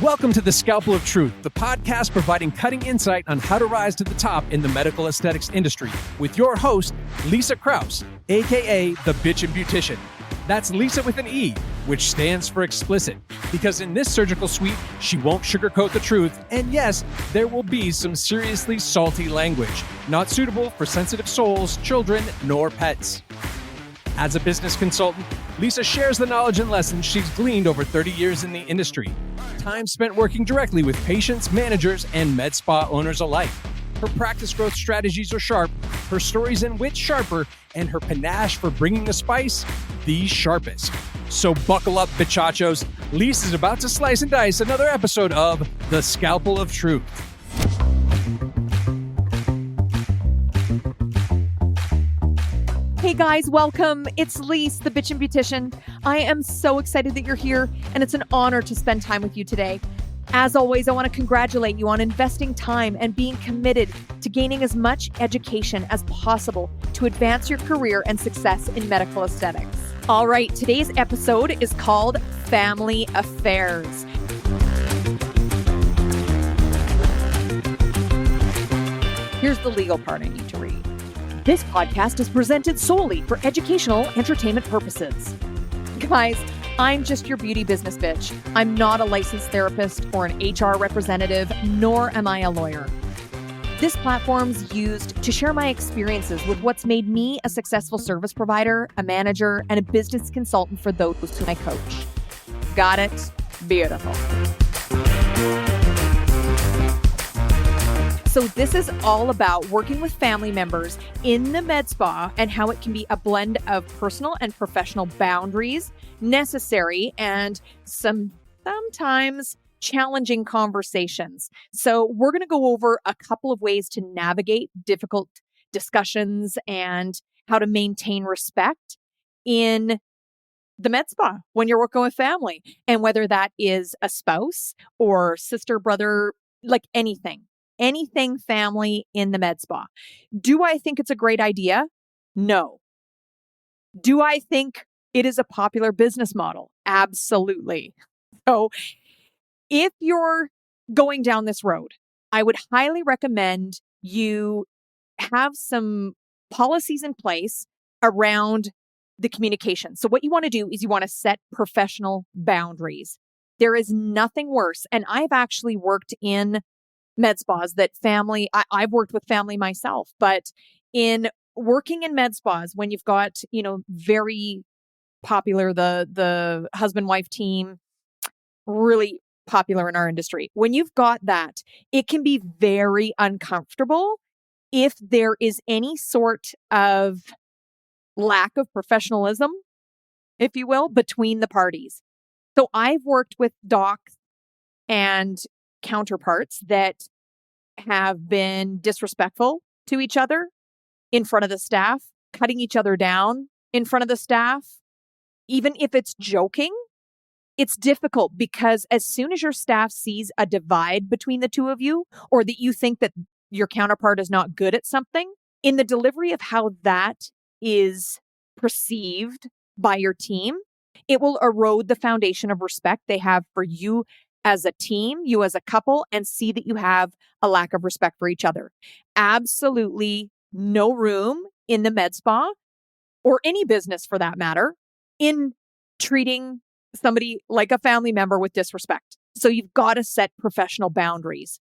Welcome to the Scalpel of Truth, the podcast providing cutting insight on how to rise to the top in the medical aesthetics industry with your host, Lisa Krauss, aka the Bitchin Beautician. That's Lisa with an E, which stands for explicit, because in this surgical suite, she won't sugarcoat the truth, and yes, there will be some seriously salty language, not suitable for sensitive souls, children, nor pets. As a business consultant, Lisa shares the knowledge and lessons she's gleaned over 30 years in the industry. Time spent working directly with patients, managers, and med spa owners alike. Her practice growth strategies are sharp, her stories and wit sharper, and her panache for bringing the spice the sharpest. So buckle up, bichachos. Lisa's about to slice and dice another episode of The Scalpel of Truth. Hey guys, welcome. It's Lisa, the Bitchin Beautician. I am so excited that you're here, and it's an honor to spend time with you today. As always, I want to congratulate you on investing time and being committed to gaining as much education as possible to advance your career and success in medical aesthetics. All right, today's episode is called Family Affairs. Here's the legal part I need to read. This podcast is presented solely for educational entertainment purposes. Guys, I'm just your beauty business bitch. I'm not a licensed therapist or an HR representative, nor am I a lawyer. This platform's used to share my experiences with what's made me a successful service provider, a manager, and a business consultant for those whom I coach. Got it? Beautiful. So this is all about working with family members in the med spa and how it can be a blend of personal and professional boundaries, necessary, and sometimes challenging conversations. So we're going to go over a couple of ways to navigate difficult discussions and how to maintain respect in the med spa when you're working with family, and whether that is a spouse or sister, brother, like anything family in the med spa. Do I think it's a great idea? No. Do I think it is a popular business model? Absolutely. So if you're going down this road, I would highly recommend you have some policies in place around the communication. So what you want to do is you want to set professional boundaries. There is nothing worse. And I've actually worked in med spas that I've worked with family myself, but in working in med spas, when you've got, very popular, the husband-wife team, really popular in our industry. When you've got that, it can be very uncomfortable if there is any sort of lack of professionalism, if you will, between the parties. So I've worked with docs and counterparts that have been disrespectful to each other in front of the staff, cutting each other down in front of the staff. Even if it's joking, it's difficult because as soon as your staff sees a divide between the two of you, or that you think that your counterpart is not good at something, in the delivery of how that is perceived by your team, it will erode the foundation of respect they have for you as a team, you as a couple, and see that you have a lack of respect for each other. Absolutely no room in the med spa, or any business for that matter, in treating somebody like a family member with disrespect. So you've got to set professional boundaries.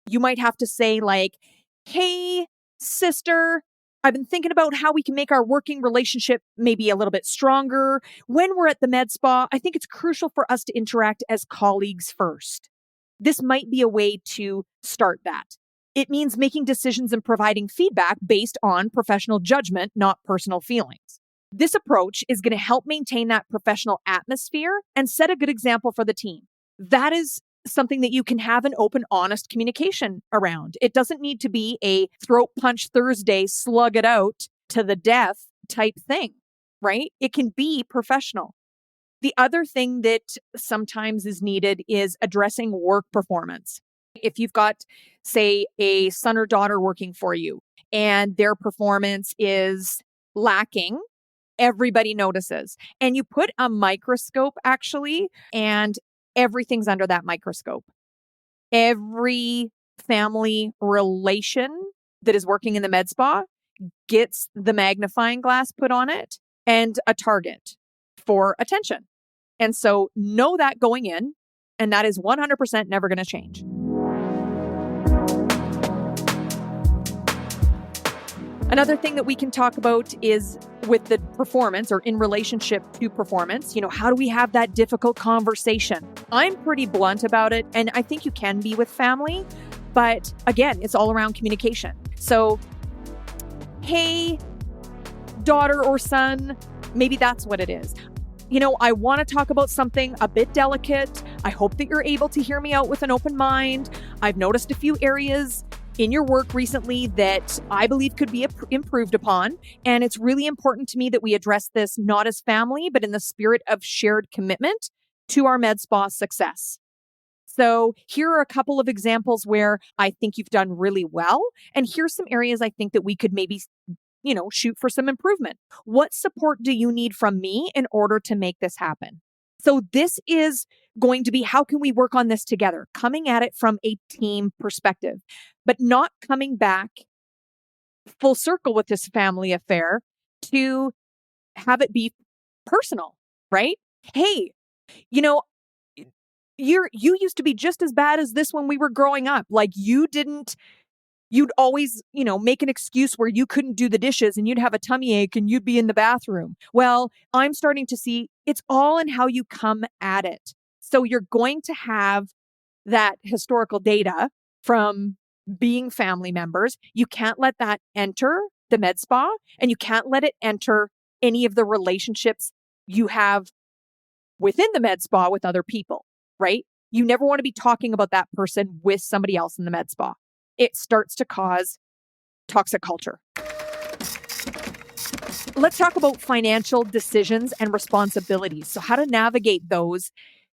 You might have to say like, hey, sister, I've been thinking about how we can make our working relationship maybe a little bit stronger. When we're at the med spa, I think it's crucial for us to interact as colleagues first. This might be a way to start that. It means making decisions and providing feedback based on professional judgment, not personal feelings. This approach is going to help maintain that professional atmosphere and set a good example for the team. That is something that you can have an open, honest communication around. It doesn't need to be a throat punch Thursday, slug it out to the death type thing, right? It can be professional. The other thing that sometimes is needed is addressing work performance. If you've got, say, a son or daughter working for you and their performance is lacking, everybody notices. And you put a microscope actually and everything's under that microscope. Every family relation that is working in the med spa gets the magnifying glass put on it and a target for attention. And so know that going in, and that is 100% never going to change. Another thing that we can talk about is with the performance or in relationship to performance, how do we have that difficult conversation? I'm pretty blunt about it, and I think you can be with family, but again, it's all around communication. So, hey, daughter or son, maybe that's what it is. I want to talk about something a bit delicate. I hope that you're able to hear me out with an open mind. I've noticed a few areas in your work recently that I believe could be improved upon. And it's really important to me that we address this not as family, but in the spirit of shared commitment to our med spa success. So here are a couple of examples where I think you've done really well. And here's some areas I think that we could maybe, shoot for some improvement. What support do you need from me in order to make this happen? So this is going to be, how can we work on this together? Coming at it from a team perspective, but not coming back full circle with this family affair to have it be personal, right? Hey, you used to be just as bad as this when we were growing up. Like you'd always, make an excuse where you couldn't do the dishes and you'd have a tummy ache and you'd be in the bathroom. Well, I'm starting to see it's all in how you come at it. So you're going to have that historical data from being family members. You can't let that enter the med spa, and you can't let it enter any of the relationships you have within the med spa with other people, right? You never want to be talking about that person with somebody else in the med spa. It starts to cause toxic culture. Let's talk about financial decisions and responsibilities. So how to navigate those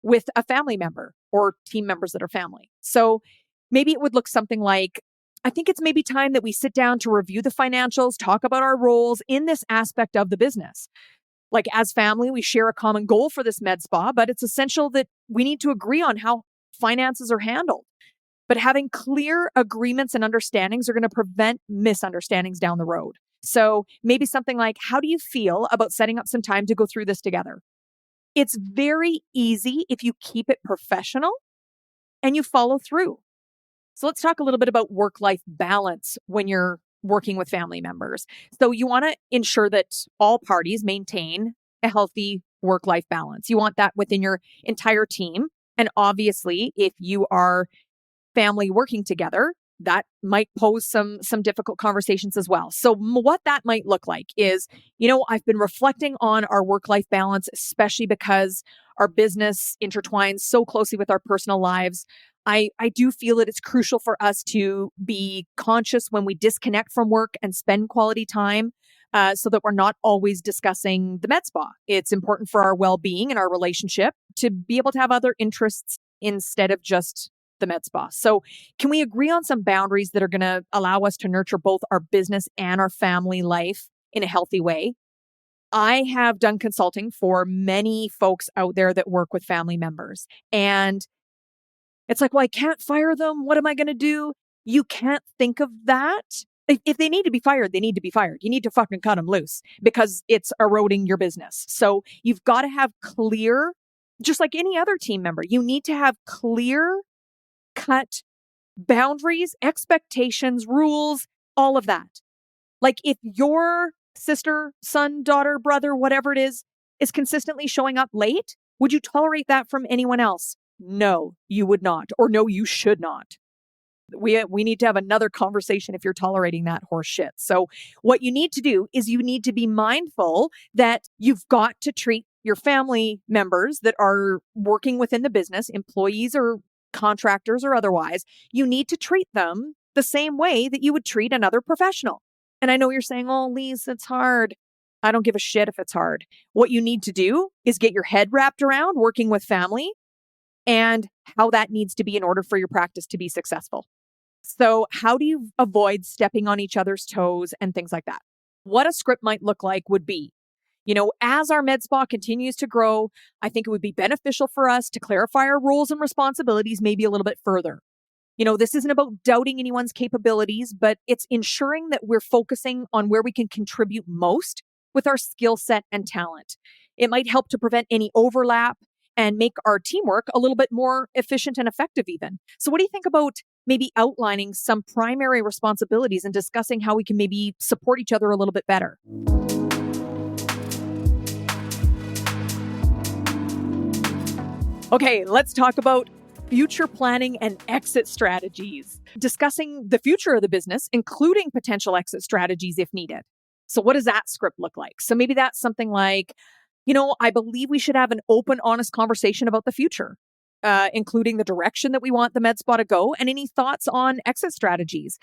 with a family member or team members that are family. So maybe it would look something like, I think it's maybe time that we sit down to review the financials, talk about our roles in this aspect of the business. Like as family, we share a common goal for this med spa, but it's essential that we need to agree on how finances are handled. But having clear agreements and understandings are going to prevent misunderstandings down the road. So maybe something like, how do you feel about setting up some time to go through this together? It's very easy if you keep it professional and you follow through. So let's talk a little bit about work-life balance when you're working with family members. So you want to ensure that all parties maintain a healthy work-life balance. You want that within your entire team. And obviously, if you are family working together, that might pose some difficult conversations as well. So what that might look like is, I've been reflecting on our work-life balance, especially because our business intertwines so closely with our personal lives. I do feel that it's crucial for us to be conscious when we disconnect from work and spend quality time so that we're not always discussing the med spa. It's important for our well-being and our relationship to be able to have other interests instead of just the med spa. So can we agree on some boundaries that are going to allow us to nurture both our business and our family life in a healthy way? I have done consulting for many folks out there that work with family members. And it's like, well, I can't fire them. What am I going to do? You can't think of that. If they need to be fired, they need to be fired. You need to fucking cut them loose because it's eroding your business. So you've got to have clear, just like any other team member, you need to have clear cut boundaries, expectations, rules, all of that. Like if your sister, son, daughter, brother, whatever it is consistently showing up late, would you tolerate that from anyone else? No, you would not. Or no, you should not. We need to have another conversation if you're tolerating that horse shit. So what you need to do is you need to be mindful that you've got to treat your family members that are working within the business, employees or contractors or otherwise, you need to treat them the same way that you would treat another professional. And I know you're saying, oh, Lisa, it's hard. I don't give a shit if it's hard. What you need to do is get your head wrapped around working with family and how that needs to be in order for your practice to be successful. So how do you avoid stepping on each other's toes and things like that? What a script might look like would be, As our med spa continues to grow, I think it would be beneficial for us to clarify our roles and responsibilities maybe a little bit further. This isn't about doubting anyone's capabilities, but it's ensuring that we're focusing on where we can contribute most with our skill set and talent. It might help to prevent any overlap and make our teamwork a little bit more efficient and effective even. So what do you think about maybe outlining some primary responsibilities and discussing how we can maybe support each other a little bit better? Okay, let's talk about future planning and exit strategies. Discussing the future of the business, including potential exit strategies if needed. So what does that script look like? So maybe that's something like, I believe we should have an open, honest conversation about the future, including the direction that we want the med spa to go and any thoughts on exit strategies.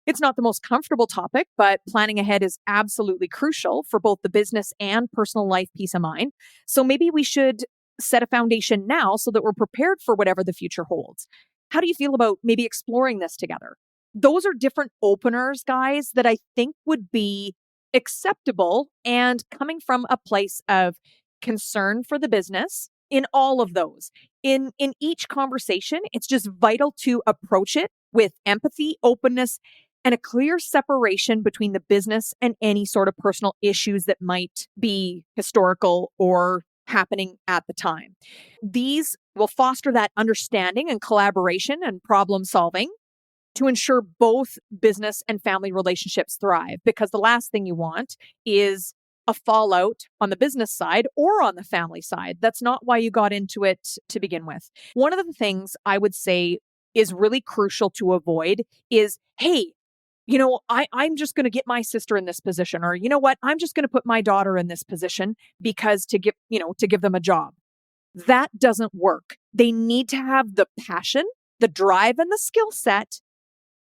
It's not the most comfortable topic, but planning ahead is absolutely crucial for both the business and personal life peace of mind. So maybe we should set a foundation now so that we're prepared for whatever the future holds. How do you feel about maybe exploring this together? Those are different openers, guys, that I think would be acceptable and coming from a place of concern for the business in all of those. In each conversation, it's just vital to approach it with empathy, openness, and a clear separation between the business and any sort of personal issues that might be historical or happening at the time. These will foster that understanding and collaboration and problem solving to ensure both business and family relationships thrive. Because the last thing you want is a fallout on the business side or on the family side. That's not why you got into it to begin with. One of the things I would say is really crucial to avoid is, hey, I'm just going to get my sister in this position, or I'm just going to put my daughter in this position because to give them a job. That doesn't work. They need to have the passion, the drive, and the skill set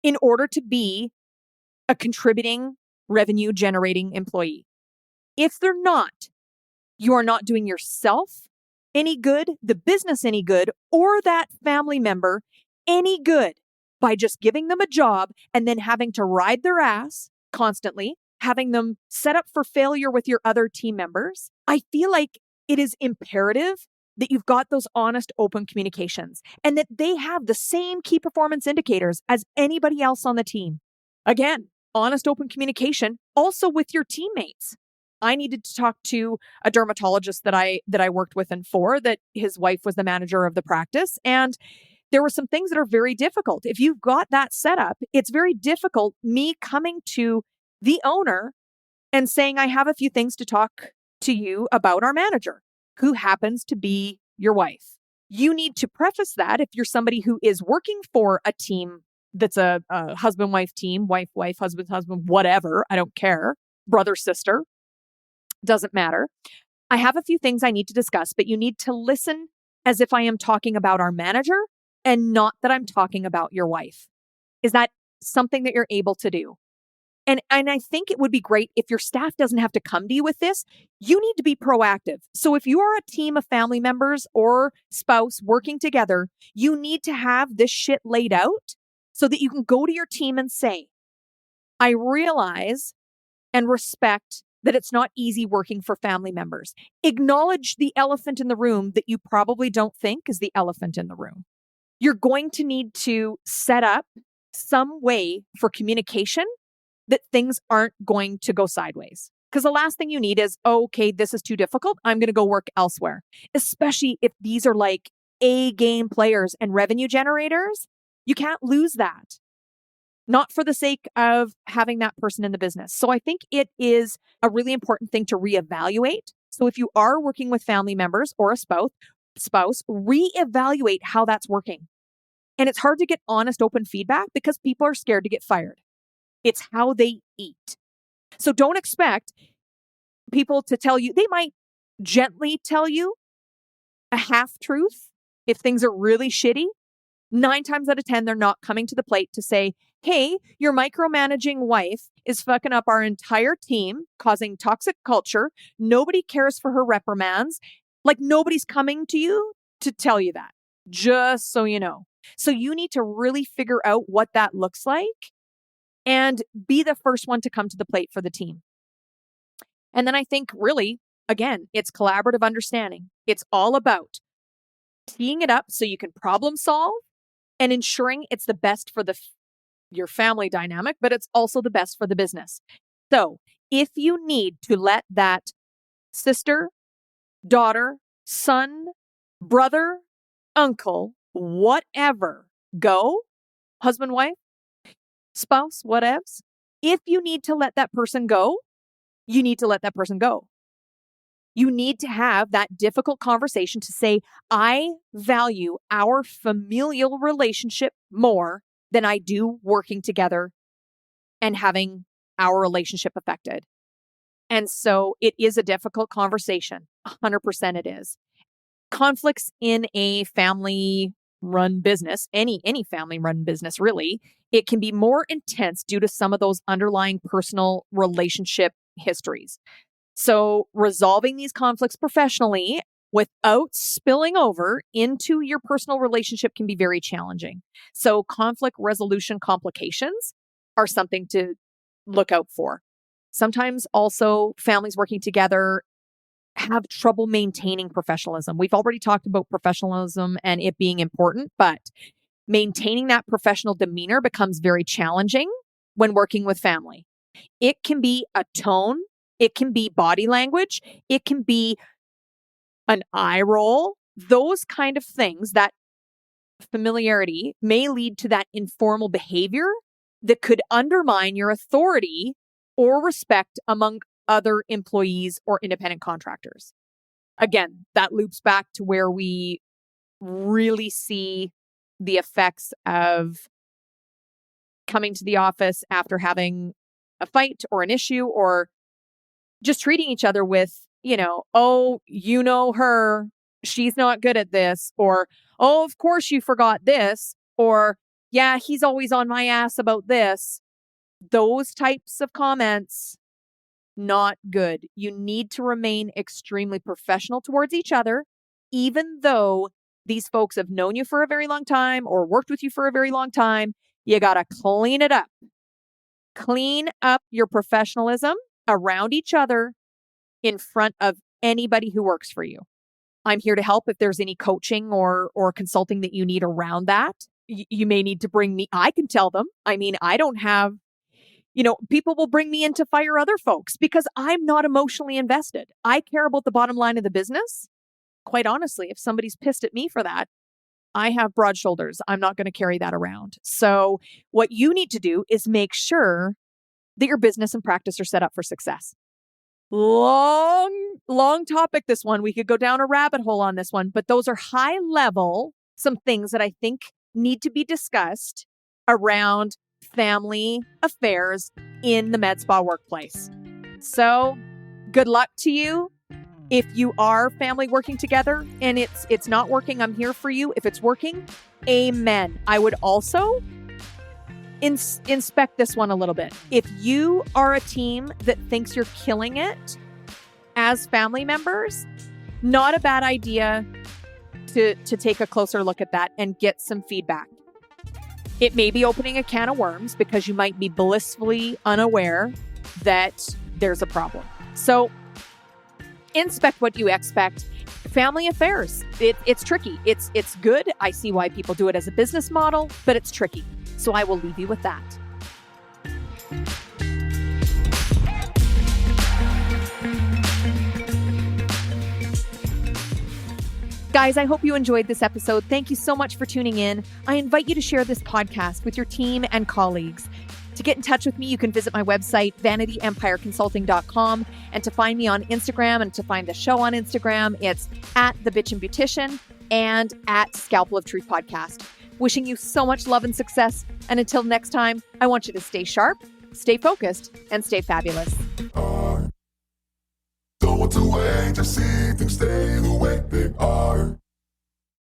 in order to be a contributing, revenue generating employee. If they're not, you are not doing yourself any good, the business any good, or that family member any good by just giving them a job and then having to ride their ass constantly, having them set up for failure with your other team members. I feel like it is imperative that you've got those honest, open communications and that they have the same key performance indicators as anybody else on the team. Again, honest, open communication also with your teammates. I needed to talk to a dermatologist that I worked with and for, that his wife was the manager of the practice. And there were some things that are very difficult. If you've got that set up, it's very difficult me coming to the owner and saying, I have a few things to talk to you about our manager, who happens to be your wife. You need to preface that if you're somebody who is working for a team that's a husband-wife team, wife-wife, husband-husband, whatever, I don't care, brother-sister, doesn't matter. I have a few things I need to discuss, but you need to listen as if I am talking about our manager and not that I'm talking about your wife. Is that something that you're able to do? And I think it would be great if your staff doesn't have to come to you with this. You need to be proactive. So if you are a team of family members or spouse working together, you need to have this shit laid out so that you can go to your team and say, I realize and respect that it's not easy working for family members. Acknowledge the elephant in the room that you probably don't think is the elephant in the room. You're going to need to set up some way for communication that things aren't going to go sideways. Because the last thing you need is, okay, this is too difficult, I'm going to go work elsewhere. Especially if these are like A-game players and revenue generators, you can't lose that. Not for the sake of having that person in the business. So I think it is a really important thing to reevaluate. So if you are working with family members or a spouse, reevaluate how that's working. And it's hard to get honest, open feedback because people are scared to get fired. It's how they eat. So don't expect people to tell you, they might gently tell you a half truth if things are really shitty. 9 times out of 10, they're not coming to the plate to say, hey, your micromanaging wife is fucking up our entire team, causing toxic culture. Nobody cares for her reprimands. Like nobody's coming to you to tell you that, just so you know. So you need to really figure out what that looks like and be the first one to come to the plate for the team. And then I think really again, it's collaborative understanding. It's all about teeing it up so you can problem solve and ensuring it's the best for your family dynamic, but it's also the best for the business. So if you need to let that sister, daughter, son, brother, uncle, whatever go, husband, wife, spouse, whatevs, if you need to let that person go, you need to let that person go. You need to have that difficult conversation to say, I value our familial relationship more than I do working together and having our relationship affected. And so it is a difficult conversation. 100% it is. Conflicts in a family-run business, any family-run business really, it can be more intense due to some of those underlying personal relationship histories. So resolving these conflicts professionally without spilling over into your personal relationship can be very challenging. So conflict resolution complications are something to look out for. Sometimes also families working together have trouble maintaining professionalism. We've already talked about professionalism and it being important, but maintaining that professional demeanor becomes very challenging when working with family. It can be a tone. It can be body language. It can be an eye roll. Those kind of things, that familiarity may lead to that informal behavior that could undermine your authority or respect among other employees or independent contractors. Again, that loops back to where we really see the effects of coming to the office after having a fight or an issue, or just treating each other with, oh, you know her, she's not good at this, or, oh, of course you forgot this, or, yeah, he's always on my ass about this. Those types of comments, not good. You need to remain extremely professional towards each other, even though these folks have known you for a very long time or worked with you for a very long time. You got to clean it up. Clean up your professionalism around each other in front of anybody who works for you. I'm here to help if there's any coaching or consulting that you need around that. You may need to bring me. I can tell them. I mean, I don't have, people will bring me in to fire other folks because I'm not emotionally invested. I care about the bottom line of the business. Quite honestly, if somebody's pissed at me for that, I have broad shoulders. I'm not going to carry that around. So what you need to do is make sure that your business and practice are set up for success. Long topic, this one. We could go down a rabbit hole on this one, but those are high level, some things that I think need to be discussed around family affairs in the med spa workplace. So good luck to you. If you are family working together and it's not working, I'm here for you. If it's working, amen. I would also inspect this one a little bit. If you are a team that thinks you're killing it as family members, not a bad idea to take a closer look at that and get some feedback. It may be opening a can of worms because you might be blissfully unaware that there's a problem. So inspect what you expect. Family affairs, it's tricky. It's good. I see why people do it as a business model, but it's tricky. So I will leave you with that. Guys, I hope you enjoyed this episode. Thank you so much for tuning in. I invite you to share this podcast with your team and colleagues. To get in touch with me, you can visit my website, vanityempireconsulting.com. And to find me on Instagram and to find the show on Instagram, it's at the Bitchin Beautician and at Scalpel of Truth Podcast. Wishing you so much love and success. And until next time, I want you to stay sharp, stay focused, and stay fabulous. Don't want to wait to see things stay the way they are.